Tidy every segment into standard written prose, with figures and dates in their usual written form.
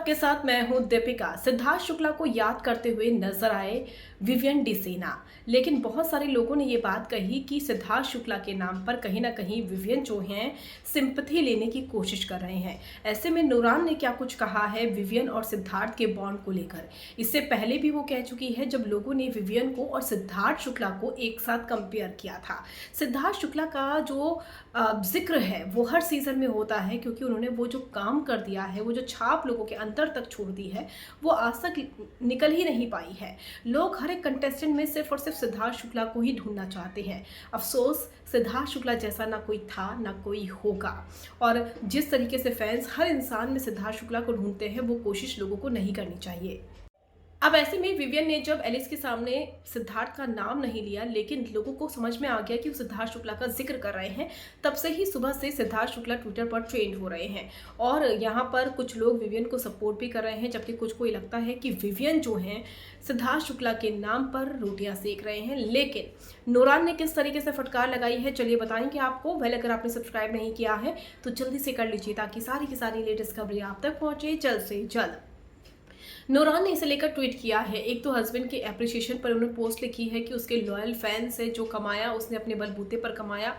आपके साथ मैं हूं दीपिका। सिद्धार्थ शुक्ला को याद करते हुए नजर आए विवियन डिसेना, लेकिन बहुत सारे लोगों ने ये बात कही कि सिद्धार्थ शुक्ला के नाम पर कहीं ना कहीं विवियन जो हैं सिंपैथी लेने की कोशिश कर रहे हैं। ऐसे में नूरान ने क्या कुछ कहा है विवियन और सिद्धार्थ के बॉन्ड को लेकर। इससे पहले भी वो कह चुकी है जब लोगों ने विवियन को और सिद्धार्थ शुक्ला को एक साथ कंपेयर किया था। सिद्धार्थ शुक्ला का जो जिक्र है वो हर सीजन में होता है, क्योंकि उन्होंने वो जो काम कर दिया है, वो जो छाप लोगों के अंतर तक छोड़ दी है, वो आज तक निकल ही नहीं पाई है। लोग हर एक कंटेस्टेंट में सिर्फ और सिर्फ सिद्धार्थ शुक्ला को ही ढूंढना चाहते हैं। अफसोस, सिद्धार्थ शुक्ला जैसा ना कोई था ना कोई होगा। और जिस तरीके से फैंस हर इंसान में सिद्धार्थ शुक्ला को ढूंढते हैं, वो कोशिश लोगों को नहीं करनी चाहिए। अब ऐसे में विवियन ने जब एलिस के सामने सिद्धार्थ का नाम नहीं लिया, लेकिन लोगों को समझ में आ गया कि वो सिद्धार्थ शुक्ला का जिक्र कर रहे हैं, तब से ही सुबह से सिद्धार्थ शुक्ला ट्विटर पर ट्रेंड हो रहे हैं। और यहाँ पर कुछ लोग विवियन को सपोर्ट भी कर रहे हैं, जबकि कुछ को ये लगता है कि विवियन जो हैं सिद्धार्थ शुक्ला के नाम पर रोटियां सेक रहे हैं। लेकिन नूरान ने किस तरीके से फटकार लगाई है, चलिए बताएंगे आपको। वेल, अगर आपने सब्सक्राइब नहीं किया है तो जल्दी से कर लीजिए, ताकि सारी की सारी लेटेस्ट खबरें आप तक पहुंचे जल्द से जल्द। नूरान ने इसे लेकर ट्वीट किया है। एक तो हस्बैंड के एप्रिसिएशन पर उन्होंने पोस्ट लिखी है कि उसके लॉयल फैन से जो कमाया उसने अपने बलबूते पर कमाया।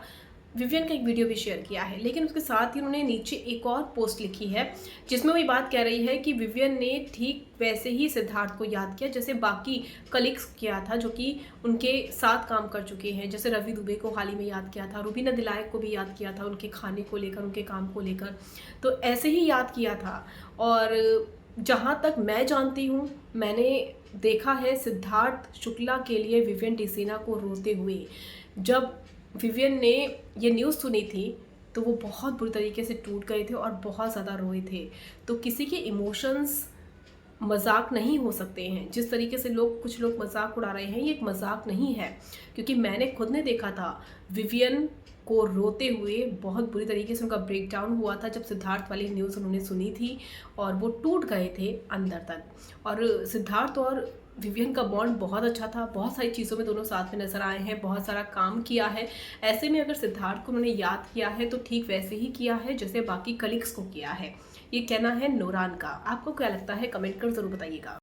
विवियन का एक वीडियो भी शेयर किया है, लेकिन उसके साथ ही उन्होंने नीचे एक और पोस्ट लिखी है जिसमें वो ये बात कह रही है कि विवियन ने ठीक वैसे ही सिद्धार्थ को याद किया जैसे बाकी कलीग्स किया था, जो कि उनके साथ काम कर चुके हैं। जैसे रवि दुबे को हाल ही में याद किया था, रुबीना दिलायक को भी याद किया था, उनके खाने को लेकर, उनके काम को लेकर, तो ऐसे ही याद किया था। और जहाँ तक मैं जानती हूँ, मैंने देखा है सिद्धार्थ शुक्ला के लिए विवियन डिसेना को रोते हुए। जब विवियन ने ये न्यूज़ सुनी थी तो वो बहुत बुरी तरीके से टूट गए थे और बहुत ज़्यादा रोए थे। तो किसी के इमोशंस मजाक नहीं हो सकते हैं। जिस तरीके से कुछ लोग मजाक उड़ा रहे हैं, ये एक मजाक नहीं है, क्योंकि मैंने खुद ने देखा था विवियन को रोते हुए। बहुत बुरी तरीके से उनका ब्रेकडाउन हुआ था जब सिद्धार्थ वाली न्यूज़ उन्होंने सुनी थी, और वो टूट गए थे अंदर तक। और सिद्धार्थ और विवियन का बॉन्ड बहुत अच्छा था, बहुत सारी चीज़ों में दोनों साथ में नजर आए हैं, बहुत सारा काम किया है। ऐसे में अगर सिद्धार्थ को उन्होंने याद किया है तो ठीक वैसे ही किया है जैसे बाकी कलीग्स को किया है। ये कहना है नूरान का। आपको क्या लगता है, कमेंट कर जरूर बताइएगा।